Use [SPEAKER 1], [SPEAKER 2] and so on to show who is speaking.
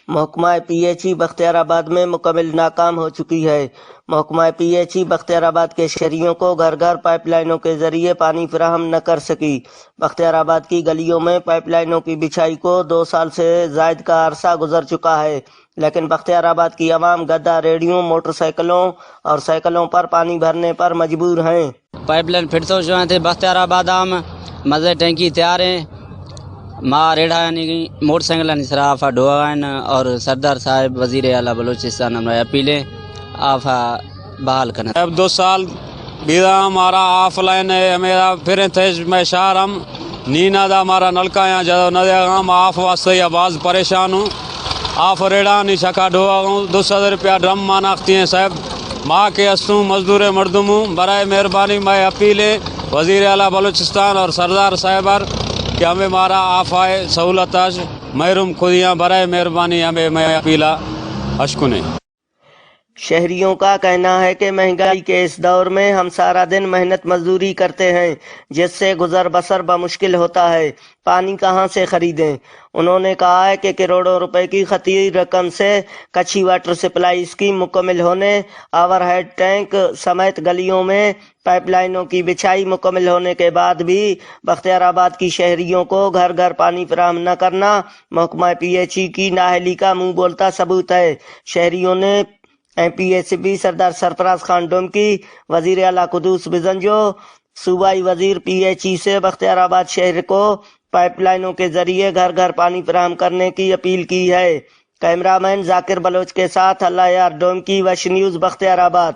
[SPEAKER 1] محکمہ P H E Bakhtiyar آباد میں مکمل ناکام ہو چکی ہے۔ محکمہ پی ایچ ای بختیار آباد کے شہریوں کو گھر گھر پائپ لائنوں کے ذریعے پانی فراہم نہ کر سکی۔ بختیار آباد کی گلیوں میں پائپ لائنوں کی بچھائی کو 2 سال سے زائد کا عرصہ گزر چکا ہے، لیکن بختیار آباد کی عوام گدا ریڑھیوں، موٹر سائیکلوں اور سائیکلوں پر پانی بھرنے پر مجبور ہیں۔
[SPEAKER 2] پائپ لائن پھر تو جو ہیں بختیار آباد میں مزے ٹینکی تیار ہیں، ماں ریڑھا یعنی موٹر سائیکل صراف ڈھوا ہیں، اور سردار صاحب وزیر اعلیٰ بلوچستان ہمیں اپیلیں آپ بحال کرنا۔
[SPEAKER 3] اب 2 سال بیدا ہمارا آف لائن ہے، میرا پھر میں شہر ہم نینا دا ہمارا نلکا یہاں جدو نہ ہم آف واسطے یا بعض پریشان ہوں، آف ریڑھا نہیں شکا ڈھوا ہوں، 200 روپیہ ڈرم ماناختی ہیں صاحب، ماں کے ہستوں مزدور مردم ہوں، برائے مہربانی میں اپیلیں وزیر اعلیٰ بلوچستان اور سردار صاحبار کہ ہمیں ہمارا آف آئے سہولت محروم خودیاں برائے مہربانی ہمیں میں اپیلا اشکنے۔
[SPEAKER 1] شہریوں کا کہنا ہے کہ مہنگائی کے اس دور میں ہم سارا دن محنت مزدوری کرتے ہیں، جس سے گزر بسر بمشکل ہوتا ہے، پانی کہاں سے خریدیں۔ انہوں نے کہا ہے کہ کروڑوں روپے کی خطیر رقم سے کچھی واٹر سپلائی اسکیم مکمل ہونے، اوور ہیڈ ٹینک سمیت گلیوں میں پائپ لائنوں کی بچھائی مکمل ہونے کے بعد بھی بختیار آباد کی شہریوں کو گھر گھر پانی فراہم نہ کرنا محکمہ پی ایچ ای کی نااہلی کا منہ بولتا ثبوت ہے۔ شہریوں نے پی ایس بی سردار سرفراز خان ڈومکی، وزیر اعلیٰ قدوس بزنجو، صوبائی وزیر پی ایچ ای سے بختیار آباد شہر کو پائپ لائنوں کے ذریعے گھر گھر پانی فراہم کرنے کی اپیل کی ہے۔ کیمرہ مین ذاکر بلوچ کے ساتھ اللہ یار ڈومکی، وش نیوز بختیار آباد۔